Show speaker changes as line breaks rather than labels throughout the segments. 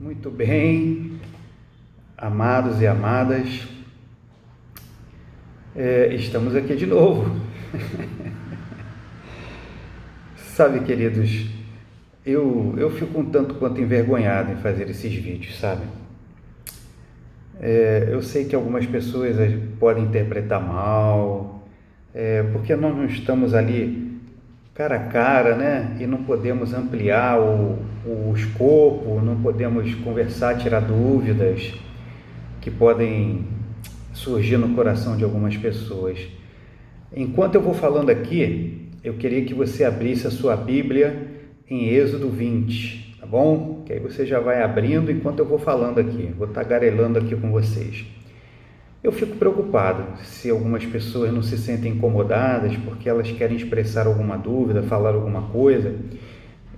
Muito bem, amados e amadas, estamos aqui de novo. Sabe, queridos, eu fico um tanto quanto envergonhado em fazer esses vídeos, sabe? Eu sei que algumas pessoas podem interpretar mal, porque nós não estamos ali cara a cara, né? E não podemos ampliar o escopo, não podemos conversar, tirar dúvidas que podem surgir no coração de algumas pessoas. Enquanto eu vou falando aqui, eu queria que você abrisse a sua Bíblia em Êxodo 20, tá bom? Que aí você já vai abrindo enquanto eu vou falando aqui, vou tagarelando aqui com vocês. Eu fico preocupado se algumas pessoas não se sentem incomodadas porque elas querem expressar alguma dúvida, falar alguma coisa,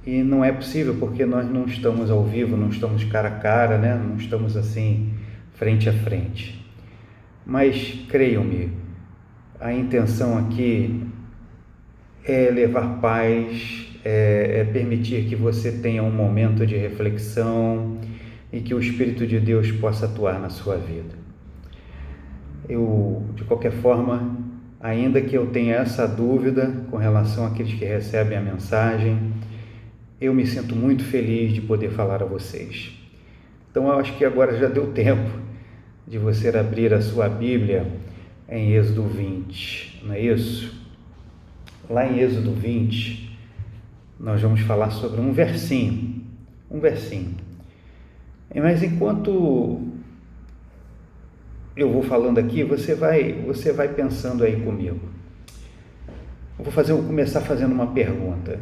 e não é possível porque nós não estamos ao vivo, não estamos cara a cara, né? Não estamos assim frente a frente. Mas creiam-me, a intenção aqui é levar paz, é permitir que você tenha um momento de reflexão e que o Espírito de Deus possa atuar na sua vida. De qualquer forma, ainda que eu tenha essa dúvida com relação àqueles que recebem a mensagem, eu me sinto muito feliz de poder falar a vocês. Então, eu acho que agora já deu tempo de você abrir a sua Bíblia em Êxodo 20, não é isso? Lá em Êxodo 20, nós vamos falar sobre um versinho. Mas enquanto eu vou falando aqui, você vai pensando aí comigo. Eu vou começar fazendo uma pergunta.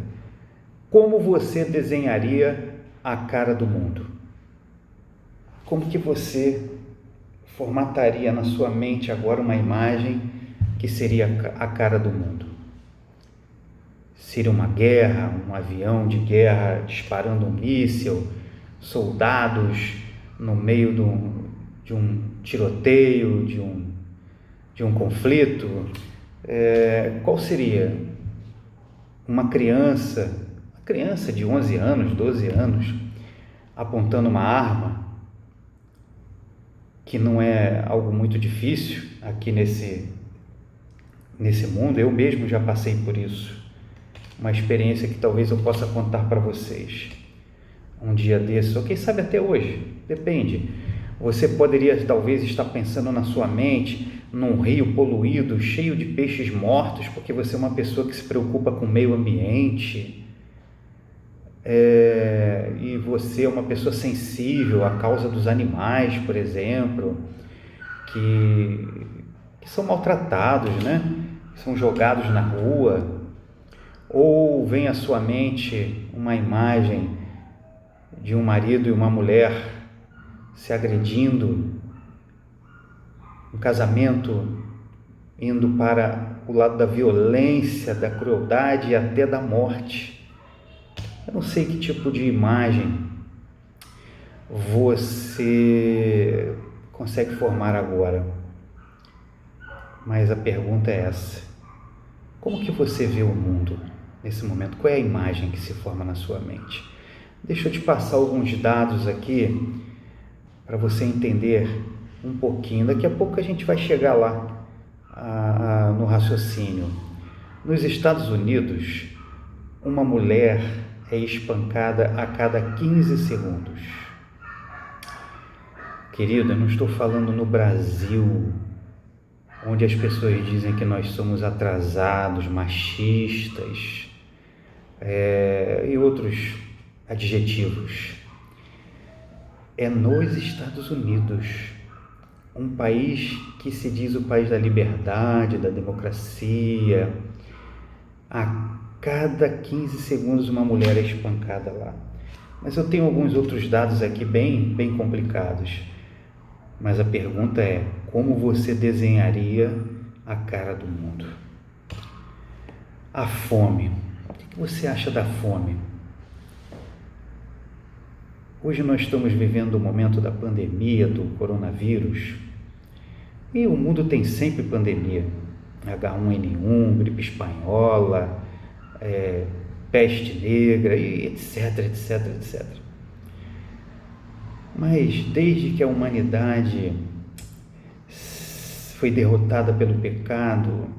Como você desenharia a cara do mundo? Como que você formataria na sua mente agora uma imagem que seria a cara do mundo? Seria uma guerra, um avião de guerra disparando um míssil, soldados no meio de um tiroteio, de um conflito? Qual seria? Uma criança de 11 anos, 12 anos, apontando uma arma, que não é algo muito difícil aqui nesse mundo. Eu mesmo já passei por isso, uma experiência que talvez eu possa contar para vocês um dia desses, ou quem sabe até hoje, depende. Você poderia talvez estar pensando na sua mente num rio poluído, cheio de peixes mortos, porque você é uma pessoa que se preocupa com o meio ambiente, e você é uma pessoa sensível à causa dos animais, por exemplo, que são maltratados, né? São jogados na rua. Ou vem à sua mente uma imagem de um marido e uma mulher se agredindo, um casamento indo para o lado da violência, da crueldade e até da morte. Eu não sei que tipo de imagem você consegue formar agora, mas a pergunta é essa: como que você vê o mundo nesse momento? Qual é a imagem que se forma na sua mente? Deixa eu te passar alguns dados aqui para você entender um pouquinho. Daqui a pouco a gente vai chegar lá no raciocínio. Nos Estados Unidos, uma mulher é espancada a cada 15 segundos. Querido, eu não estou falando no Brasil, onde as pessoas dizem que nós somos atrasados, machistas, e outros adjetivos. É nos Estados Unidos, um país que se diz o país da liberdade, da democracia. A cada 15 segundos uma mulher é espancada lá. Mas eu tenho alguns outros dados aqui bem complicados. Mas a pergunta é: como você desenharia a cara do mundo? A fome. O que você acha da fome? Hoje nós estamos vivendo o momento da pandemia, do coronavírus, e o mundo tem sempre pandemia. H1N1, gripe espanhola, peste negra, e etc. Mas desde que a humanidade foi derrotada pelo pecado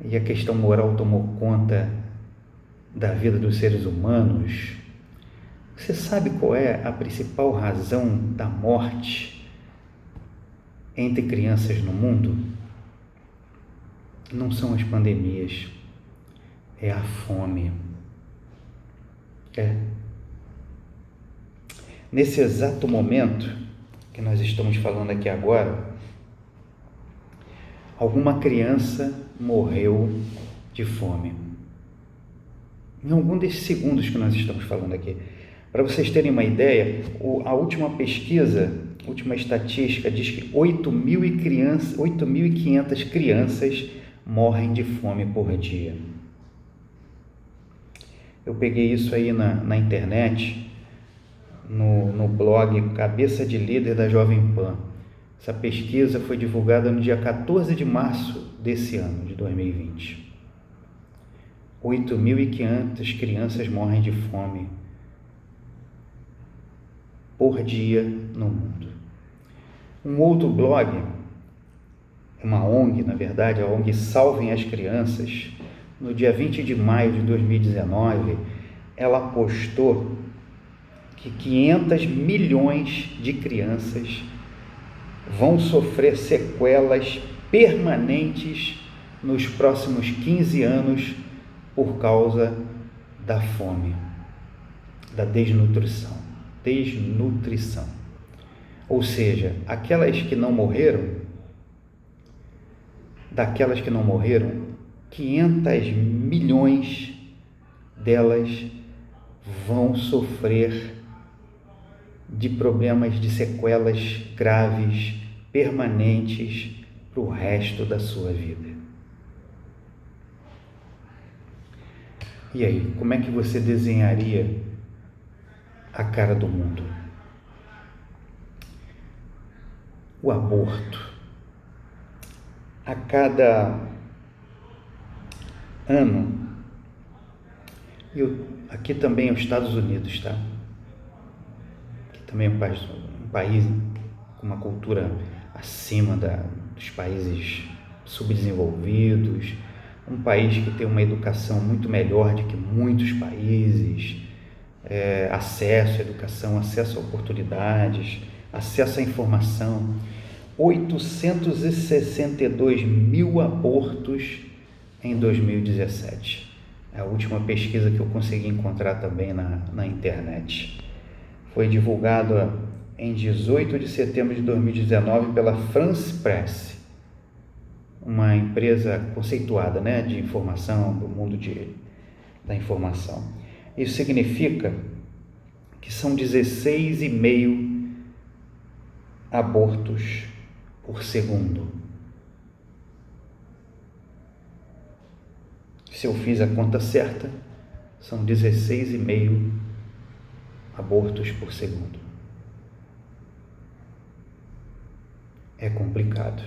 e a questão moral tomou conta da vida dos seres humanos, você sabe qual é a principal razão da morte entre crianças no mundo? Não são as pandemias, é a fome. Nesse exato momento que nós estamos falando aqui agora, alguma criança morreu de fome. Em algum desses segundos que nós estamos falando aqui. Para vocês terem uma ideia, a última pesquisa, a última estatística diz que 8.500 crianças morrem de fome por dia. Eu peguei isso aí na internet, no blog Cabeça de Líder da Jovem Pan. Essa pesquisa foi divulgada no dia 14 de março desse ano, de 2020. 8.500 crianças morrem de fome por dia no mundo. Um outro blog, uma ONG, na verdade, a ONG Salvem as Crianças, no dia 20 de maio de 2019, ela postou que 500 milhões de crianças vão sofrer sequelas permanentes nos próximos 15 anos por causa da fome, da desnutrição. Ou seja, daquelas que não morreram, 500 milhões delas vão sofrer de problemas, de sequelas graves, permanentes para o resto da sua vida. E aí, como é que você desenharia a cara do mundo? O aborto. A cada ano, aqui também é os Estados Unidos, tá? Aqui também é um país com uma cultura acima dos países subdesenvolvidos, um país que tem uma educação muito melhor do que muitos países, acesso à educação, acesso a oportunidades, acesso à informação. 862 mil abortos em 2017. É a última pesquisa que eu consegui encontrar também na internet. Foi divulgado em 18 de setembro de 2019 pela France Press, uma empresa conceituada, de informação, do mundo da informação. Isso significa que são 16,5 abortos por segundo. Se eu fiz a conta certa, são 16,5 abortos por segundo. É complicado.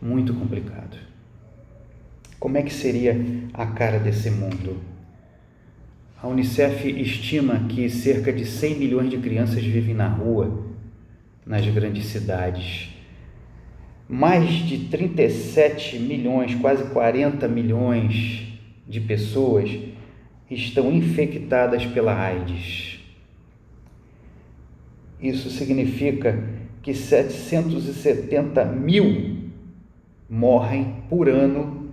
Muito complicado. Como é que seria a cara desse mundo? A Unicef estima que cerca de 100 milhões de crianças vivem na rua, nas grandes cidades. Mais de 37 milhões, quase 40 milhões de pessoas estão infectadas pela AIDS. Isso significa que 770 mil morrem por ano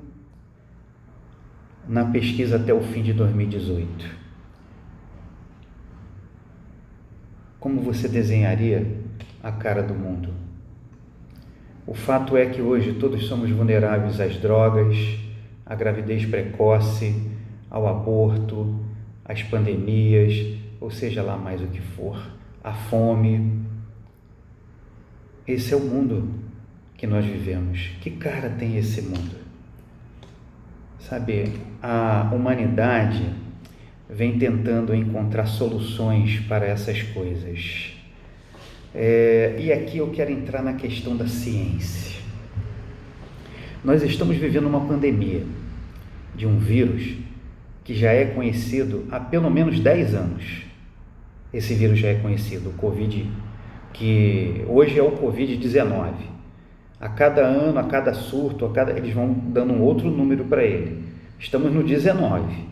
na pesquisa até o fim de 2018. Como você desenharia a cara do mundo? O fato é que hoje todos somos vulneráveis às drogas, à gravidez precoce, ao aborto, às pandemias, ou seja lá mais o que for, à fome. Esse é o mundo que nós vivemos. Que cara tem esse mundo? Sabe, a humanidade vem tentando encontrar soluções para essas coisas. E aqui eu quero entrar na questão da ciência. Nós estamos vivendo uma pandemia de um vírus que já é conhecido há pelo menos 10 anos. Esse vírus já é conhecido, o Covid, que hoje é o Covid-19. A cada ano, a cada surto, eles vão dando um outro número para ele. Estamos no 19.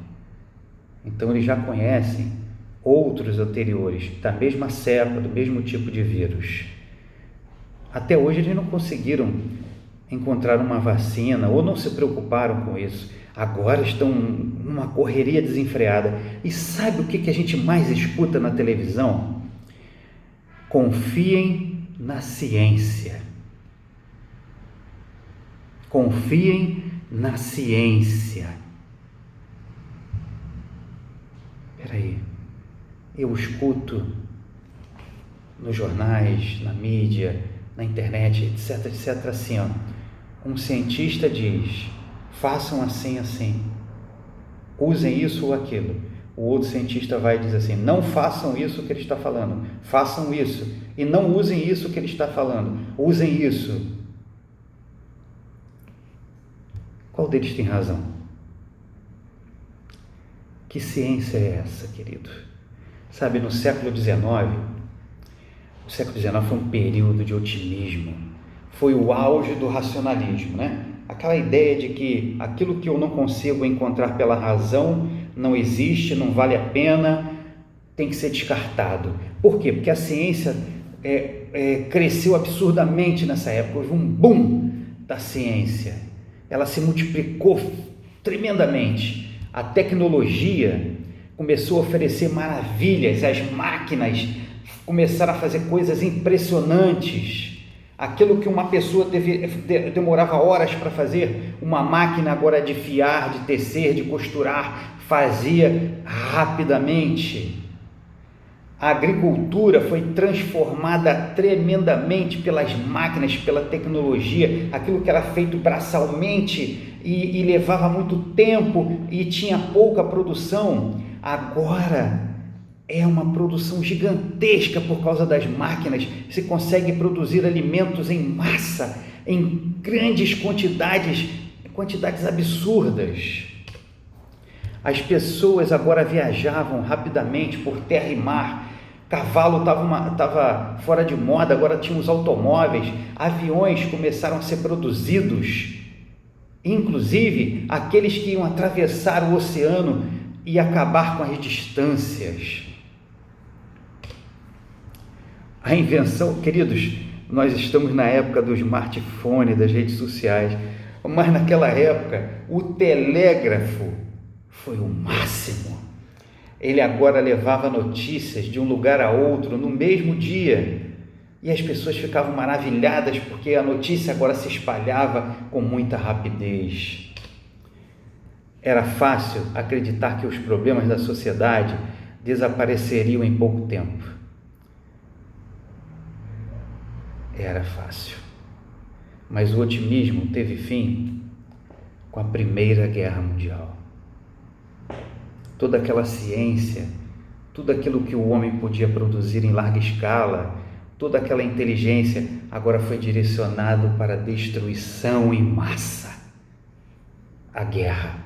Então eles já conhecem outros anteriores, da mesma cepa, do mesmo tipo de vírus. Até hoje eles não conseguiram encontrar uma vacina ou não se preocuparam com isso. Agora estão numa correria desenfreada. E sabe o que a gente mais escuta na televisão? Confiem na ciência. Confiem na ciência. Espera aí, eu escuto nos jornais, na mídia, na internet, etc, etc, assim, ó, um cientista diz, façam assim, assim, usem isso ou aquilo. O outro cientista vai e diz assim, não façam isso que ele está falando, façam isso, e não usem isso que ele está falando, usem isso. Qual deles tem razão? Que ciência é essa, querido? Sabe, no século XIX, o século XIX foi um período de otimismo, foi o auge do racionalismo, né? Aquela ideia de que aquilo que eu não consigo encontrar pela razão não existe, não vale a pena, tem que ser descartado. Por quê? Porque a ciência cresceu absurdamente nessa época, houve um boom da ciência, ela se multiplicou tremendamente, a tecnologia começou a oferecer maravilhas, as máquinas começaram a fazer coisas impressionantes. Aquilo que uma pessoa demorava horas para fazer, uma máquina agora de fiar, de tecer, de costurar, fazia rapidamente. A agricultura foi transformada tremendamente pelas máquinas, pela tecnologia. Aquilo que era feito braçalmente e levava muito tempo e tinha pouca produção, agora é uma produção gigantesca por causa das máquinas. Se consegue produzir alimentos em massa, em grandes quantidades absurdas. As pessoas agora viajavam rapidamente por terra e mar. Cavalo estava fora de moda, agora tinha os automóveis. Aviões começaram a ser produzidos. Inclusive, aqueles que iam atravessar o oceano e acabar com as distâncias. A invenção, queridos, nós estamos na época do smartphone, das redes sociais, mas naquela época o telégrafo foi o máximo. Ele agora levava notícias de um lugar a outro no mesmo dia e as pessoas ficavam maravilhadas porque a notícia agora se espalhava com muita rapidez. Era fácil acreditar que os problemas da sociedade desapareceriam em pouco tempo. Era fácil, mas o otimismo teve fim com a Primeira Guerra Mundial. Toda aquela ciência, tudo aquilo que o homem podia produzir em larga escala, toda aquela inteligência agora foi direcionado para a destruição em massa, a guerra.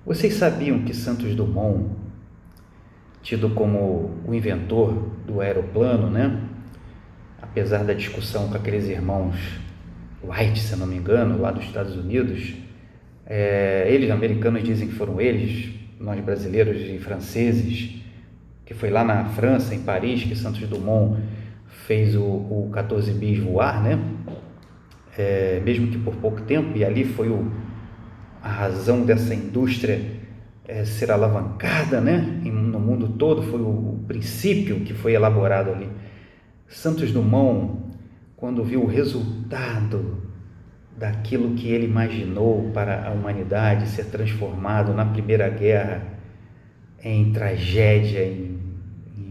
Vocês sabiam que Santos Dumont, tido como o inventor do aeroplano, né? Apesar da discussão com aqueles irmãos Wright, se não me engano, lá dos Estados Unidos, eles, americanos, dizem que foram eles, nós brasileiros e franceses, que foi lá na França, em Paris, que Santos Dumont fez o 14 bis voar, né? Mesmo que por pouco tempo, e ali foi a razão dessa indústria ser alavancada, né? No mundo todo, foi o princípio que foi elaborado ali. Santos Dumont, quando viu o resultado daquilo que ele imaginou para a humanidade ser transformado na Primeira Guerra em tragédia, em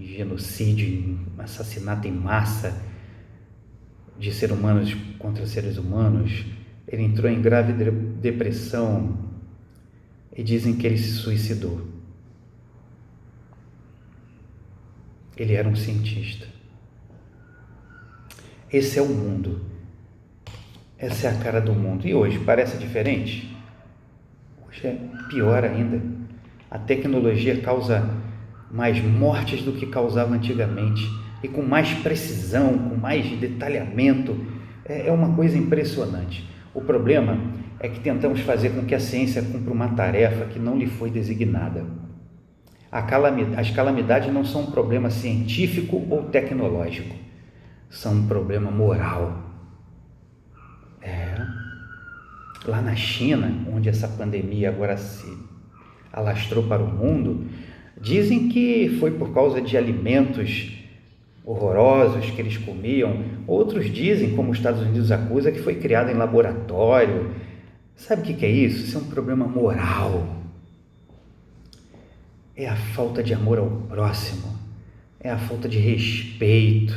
genocídio, em assassinato em massa de seres humanos contra seres humanos, ele entrou em grave depressão e dizem que ele se suicidou. Ele era um cientista. Esse é o mundo. Essa é a cara do mundo. E hoje parece diferente? Poxa, é pior ainda. A tecnologia causa mais mortes do que causava antigamente, e com mais precisão, com mais detalhamento. É uma coisa impressionante. O problema é que tentamos fazer com que a ciência cumpra uma tarefa que não lhe foi designada. As calamidades não são um problema científico ou tecnológico, são um problema moral. Lá na China, onde essa pandemia agora se alastrou para o mundo, dizem que foi por causa de alimentos horrorosos que eles comiam. Outros dizem, como os Estados Unidos acusa, que foi criado em laboratório. Sabe o que é isso? Isso é um problema moral. É a falta de amor ao próximo, é a falta de respeito,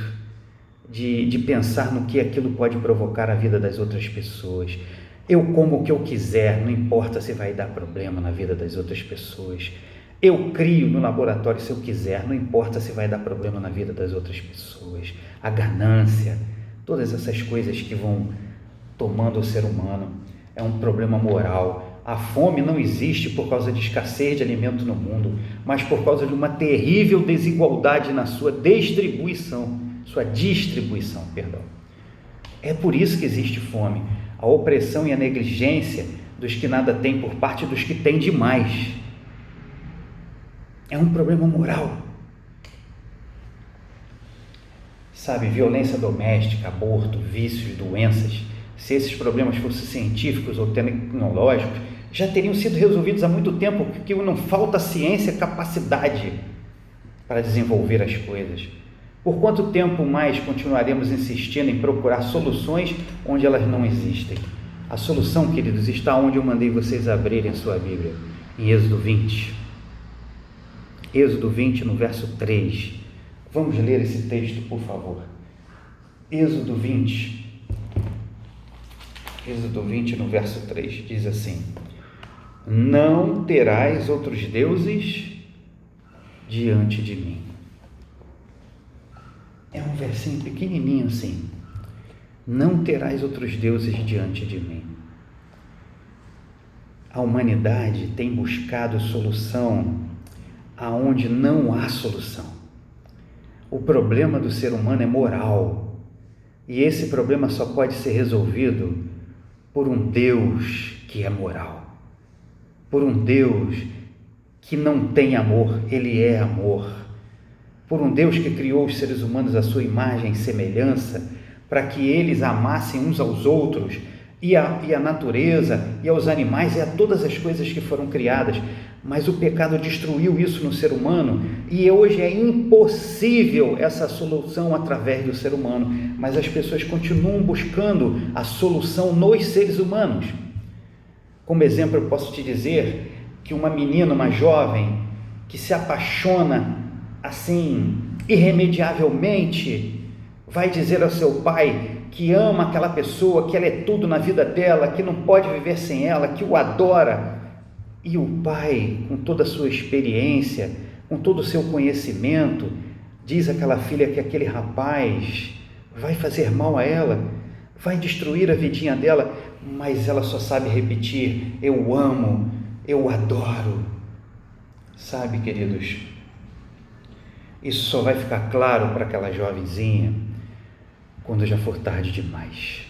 de pensar no que aquilo pode provocar a vida das outras pessoas. Eu como o que eu quiser, não importa se vai dar problema na vida das outras pessoas. Eu crio no laboratório se eu quiser, não importa se vai dar problema na vida das outras pessoas. A ganância, todas essas coisas que vão tomando o ser humano, é um problema moral. A fome não existe por causa de escassez de alimento no mundo, mas por causa de uma terrível desigualdade na sua distribuição. É por isso que existe fome. A opressão e a negligência dos que nada têm por parte dos que têm demais. É um problema moral. Sabe, violência doméstica, aborto, vícios, doenças, se esses problemas fossem científicos ou tecnológicos, já teriam sido resolvidos há muito tempo, porque não falta ciência, capacidade para desenvolver as coisas. Por quanto tempo mais continuaremos insistindo em procurar soluções onde elas não existem? A solução, queridos, está onde eu mandei vocês abrirem sua Bíblia, em Êxodo 20. Êxodo 20, no verso 3. Vamos ler esse texto, por favor. Êxodo 20. Êxodo 20, no verso 3, diz assim: não terás outros deuses diante de mim. É um versinho pequenininho assim. Não terás outros deuses diante de mim. A humanidade tem buscado solução aonde não há solução. O problema do ser humano é moral. E esse problema só pode ser resolvido por um Deus que é moral. Por um Deus que não tem amor, Ele é amor. Por um Deus que criou os seres humanos à sua imagem e semelhança, para que eles amassem uns aos outros, e a natureza, e aos animais, e a todas as coisas que foram criadas. Mas o pecado destruiu isso no ser humano, e hoje é impossível essa solução através do ser humano, mas as pessoas continuam buscando a solução nos seres humanos. Como exemplo, eu posso te dizer que uma menina, uma jovem, que se apaixona assim, irremediavelmente, vai dizer ao seu pai que ama aquela pessoa, que ela é tudo na vida dela, que não pode viver sem ela, que o adora. E o pai, com toda a sua experiência, com todo o seu conhecimento, diz àquela filha que aquele rapaz vai fazer mal a ela, vai destruir a vidinha dela, mas ela só sabe repetir: eu amo, eu adoro. Sabe, queridos, isso só vai ficar claro para aquela jovenzinha quando já for tarde demais.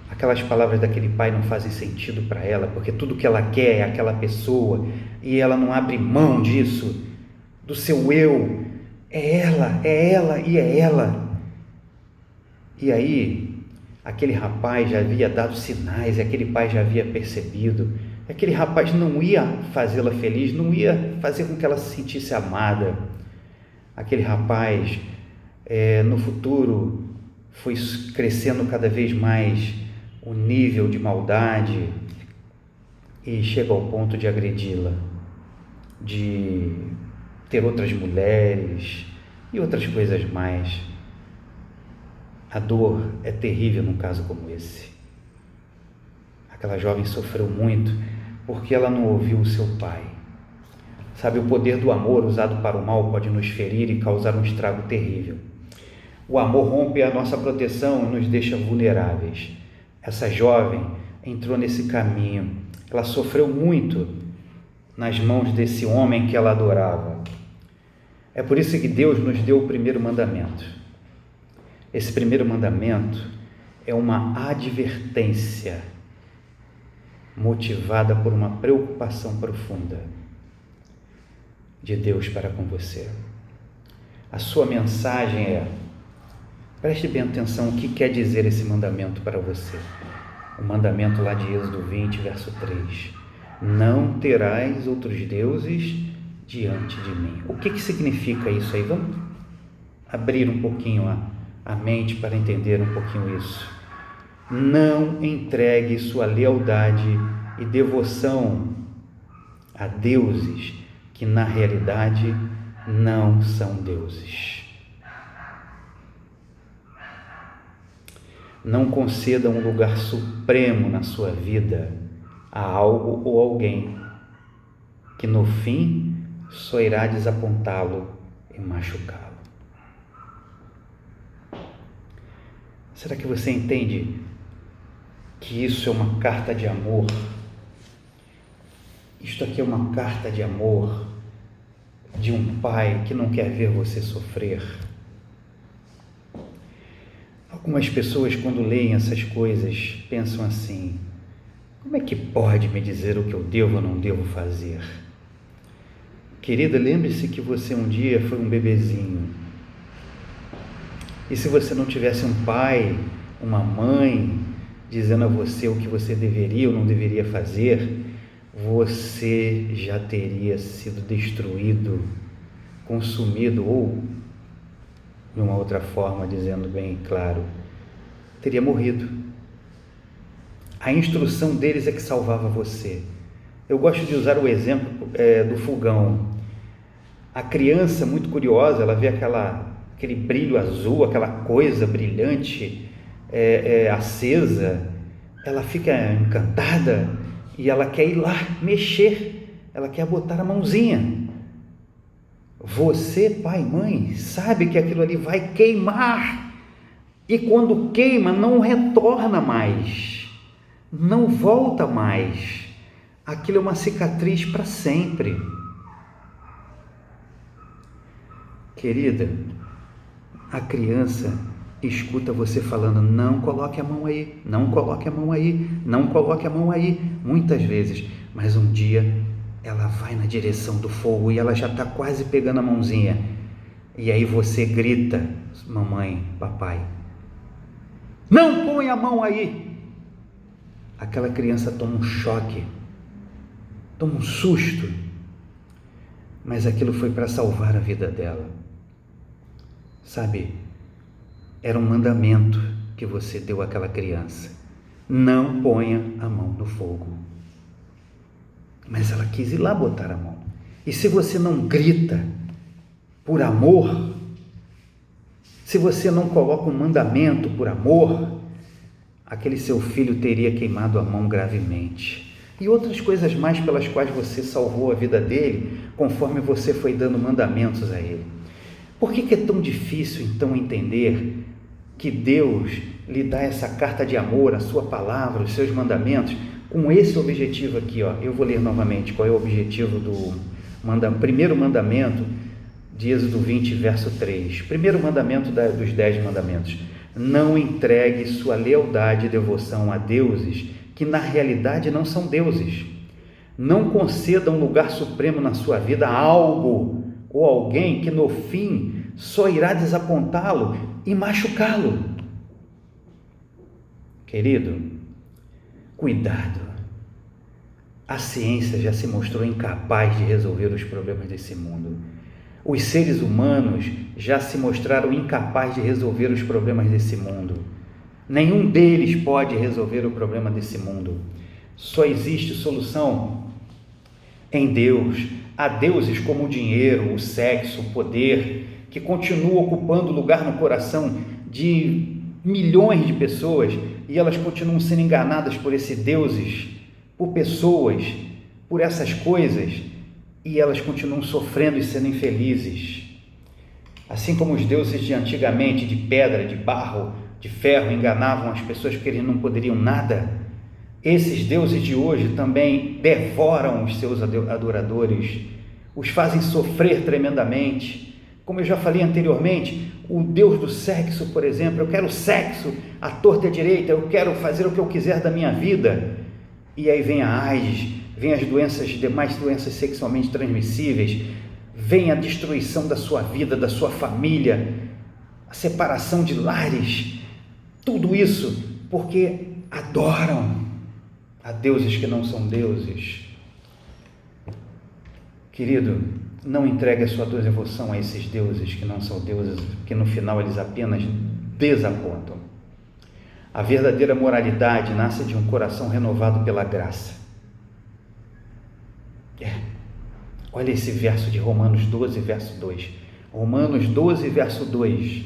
Aquelas palavras daquele pai não fazem sentido para ela, porque tudo que ela quer é aquela pessoa, e ela não abre mão disso, do seu eu. É ela e é ela. E aí, aquele rapaz já havia dado sinais, e aquele pai já havia percebido. Aquele rapaz não ia fazê-la feliz, não ia fazer com que ela se sentisse amada. Aquele rapaz, no futuro, foi crescendo cada vez mais o nível de maldade e chega ao ponto de agredi-la, de ter outras mulheres e outras coisas mais. A dor é terrível num caso como esse. Aquela jovem sofreu muito porque ela não ouviu o seu pai. Sabe, o poder do amor usado para o mal pode nos ferir e causar um estrago terrível. O amor rompe a nossa proteção e nos deixa vulneráveis. Essa jovem entrou nesse caminho ela sofreu muito nas mãos desse homem que ela adorava. É por isso que Deus nos deu o primeiro mandamento. Esse primeiro mandamento é uma advertência motivada por uma preocupação profunda de Deus para com você. A sua mensagem é: preste bem atenção o que quer dizer esse mandamento para você. O mandamento lá de Êxodo 20, verso 3. Não terás outros deuses diante de mim. O que significa isso aí? Vamos abrir um pouquinho a mente para entender um pouquinho isso. Não entregue sua lealdade e devoção a deuses que na realidade não são deuses. Não conceda um lugar supremo na sua vida a algo ou alguém que no fim só irá desapontá-lo e machucá-lo. Será que você entende que isso é uma carta de amor? Isto aqui é uma carta de amor de um pai que não quer ver você sofrer. Algumas pessoas, quando leem essas coisas, pensam assim: como é que pode me dizer o que eu devo ou não devo fazer? Querida, lembre-se que você um dia foi um bebezinho. E se você não tivesse um pai, uma mãe, dizendo a você o que você deveria ou não deveria fazer, você já teria sido destruído, consumido, ou, de uma outra forma, dizendo bem claro, teria morrido. A instrução deles é que salvava você. Eu gosto de usar o exemplo do fogão. A criança, muito curiosa, ela vê aquele brilho azul, aquela coisa brilhante, acesa, ela fica encantada e ela quer ir lá mexer, ela quer botar a mãozinha. Você, pai e mãe, sabe que aquilo ali vai queimar, e quando queima não retorna mais, não volta mais, aquilo é uma cicatriz para sempre. Querida, a criança escuta você falando: não coloque a mão aí, não coloque a mão aí, não coloque a mão aí, muitas vezes, mas um dia ela vai na direção do fogo e ela já está quase pegando a mãozinha, e aí você grita: mamãe, papai, não põe a mão aí. Aquela criança toma um choque, toma um susto, mas aquilo foi para salvar a vida dela. Sabe, era um mandamento que você deu àquela criança: não ponha a mão no fogo. Mas ela quis ir lá botar a mão. E se você não grita por amor, se você não coloca um mandamento por amor, aquele seu filho teria queimado a mão gravemente. E outras coisas mais pelas quais você salvou a vida dele, conforme você foi dando mandamentos a ele. Por que é tão difícil, então, entender que Deus lhe dá essa carta de amor, a sua palavra, os seus mandamentos, com esse objetivo aqui, ó? Eu vou ler novamente qual é o objetivo do primeiro mandamento de Êxodo 20, verso 3. Primeiro mandamento dos 10 mandamentos: não entregue sua lealdade e devoção a deuses que na realidade não são deuses. Não conceda um lugar supremo na sua vida a algo ou alguém que no fim só irá desapontá-lo e machucá-lo. Querido, cuidado. A ciência já se mostrou incapaz de resolver os problemas desse mundo. Os seres humanos já se mostraram incapazes de resolver os problemas desse mundo. Nenhum deles pode resolver o problema desse mundo. Só existe solução em Deus. Há deuses como o dinheiro, o sexo, o poder, que continuam ocupando lugar no coração de milhões de pessoas, e elas continuam sendo enganadas por esses deuses, por pessoas, por essas coisas, e elas continuam sofrendo e sendo infelizes. Assim como os deuses de antigamente, de pedra, de barro, de ferro, enganavam as pessoas porque eles não poderiam nada, Esses deuses de hoje também devoram os seus adoradores, os fazem sofrer tremendamente. Como eu já falei anteriormente, o Deus do sexo, por exemplo, eu quero sexo à torta e à direita, eu quero fazer o que eu quiser da minha vida. E aí vem a AIDS, vem as demais doenças sexualmente transmissíveis, vem a destruição da sua vida, da sua família, a separação de lares, tudo isso porque adoram a deuses que não são deuses. Querido, não entregue a sua devoção a esses deuses que não são deuses, porque no final eles apenas desapontam. A verdadeira moralidade nasce de um coração renovado pela graça. Olha esse verso de Romanos 12, verso 2. Romanos 12, verso 2.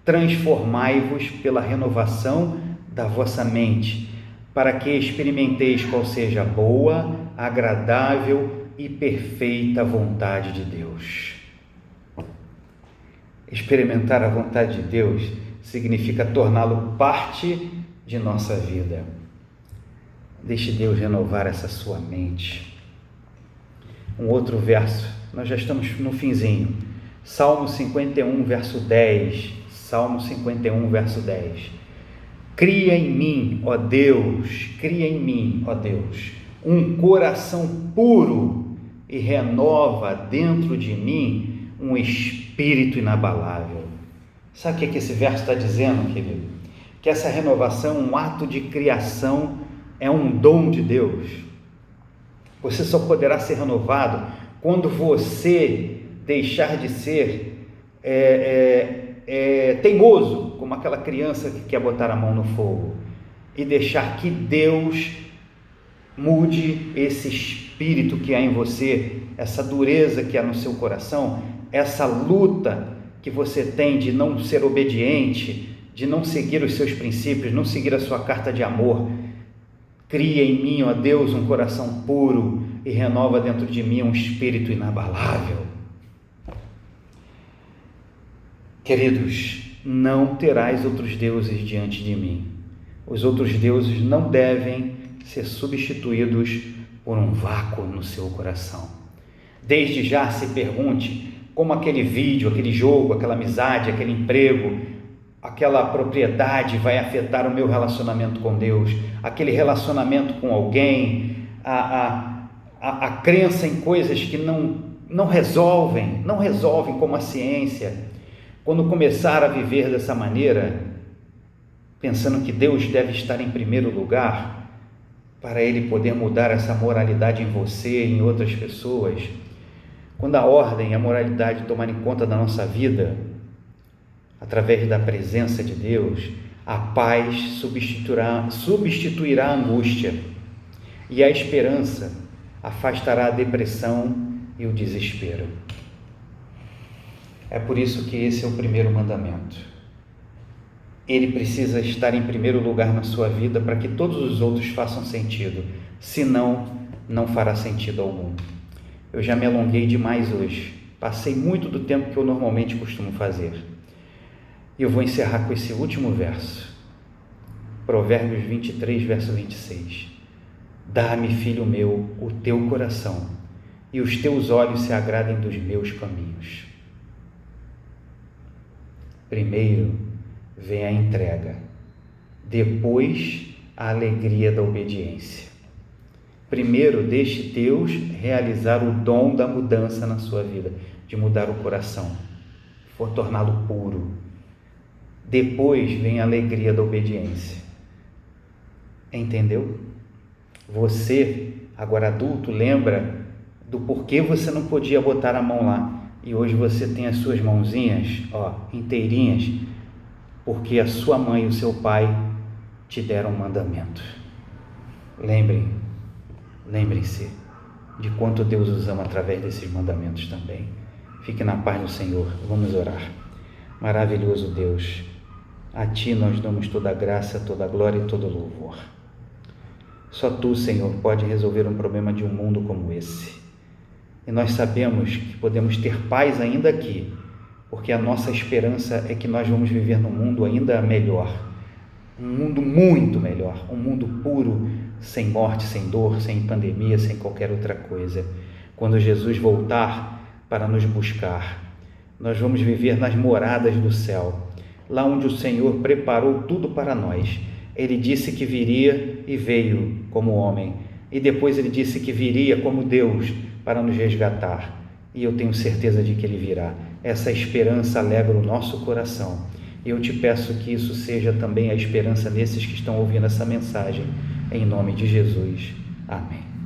Transformai-vos pela renovação da vossa mente, para que experimenteis qual seja a boa, agradável e perfeita vontade de Deus. Experimentar a vontade de Deus significa torná-lo parte de nossa vida. Deixe Deus renovar essa sua mente. Um outro verso, nós já estamos no finzinho. Salmo 51, verso 10. Salmo 51, verso 10. Cria em mim, ó Deus, cria em mim, ó Deus, um coração puro e renova dentro de mim um espírito inabalável. Sabe o que esse verso está dizendo, querido? Que essa renovação, um ato de criação, é um dom de Deus. Você só poderá ser renovado quando você deixar de ser teimoso, como aquela criança que quer botar a mão no fogo, e deixar que Deus mude esse espírito que há em você, essa dureza que há no seu coração, essa luta que você tem de não ser obediente, de não seguir os seus princípios, não seguir a sua carta de amor. Cria em mim, ó Deus, um coração puro e renova dentro de mim um espírito inabalável. Queridos, não terás outros deuses diante de mim. Os outros deuses não devem ser substituídos por um vácuo no seu coração. Desde já se pergunte como aquele vídeo, aquele jogo, aquela amizade, aquele emprego, aquela propriedade vai afetar o meu relacionamento com Deus, aquele relacionamento com alguém, a crença em coisas que não resolvem como a ciência. Quando começar a viver dessa maneira, pensando que Deus deve estar em primeiro lugar, para Ele poder mudar essa moralidade em você e em outras pessoas, quando a ordem e a moralidade tomarem conta da nossa vida, através da presença de Deus, a paz substituirá a angústia, e a esperança afastará a depressão e o desespero. É por isso que esse é o primeiro mandamento. Ele precisa estar em primeiro lugar na sua vida para que todos os outros façam sentido, senão não fará sentido algum. Eu já me alonguei demais hoje, passei muito do tempo que eu normalmente costumo fazer. E eu vou encerrar com esse último verso, Provérbios 23, verso 26. Dá-me, filho meu, o teu coração, e os teus olhos se agradem dos meus caminhos. Primeiro vem a entrega, depois a alegria da obediência. Primeiro deixe Deus realizar o dom da mudança na sua vida, de mudar o coração, for torná-lo puro. Depois vem a alegria da obediência. Entendeu? Você, agora adulto, lembra do porquê você não podia botar a mão lá. E hoje você tem as suas mãozinhas, inteirinhas, porque a sua mãe e o seu pai te deram um mandamento. Lembrem-se de quanto Deus os ama através desses mandamentos também. Fique na paz do Senhor. Vamos orar. Maravilhoso Deus, a Ti nós damos toda a graça, toda a glória e todo o louvor. Só Tu, Senhor, pode resolver um problema de um mundo como esse. E nós sabemos que podemos ter paz ainda aqui, porque a nossa esperança é que nós vamos viver num mundo ainda melhor, um mundo muito melhor, um mundo puro, sem morte, sem dor, sem pandemia, sem qualquer outra coisa. Quando Jesus voltar para nos buscar, nós vamos viver nas moradas do céu, lá onde o Senhor preparou tudo para nós. Ele disse que viria e veio como homem, e depois ele disse que viria como Deus para nos resgatar, e eu tenho certeza de que ele virá. Essa esperança alegra o nosso coração. Eu te peço que isso seja também a esperança desses que estão ouvindo essa mensagem, em nome de Jesus. Amém.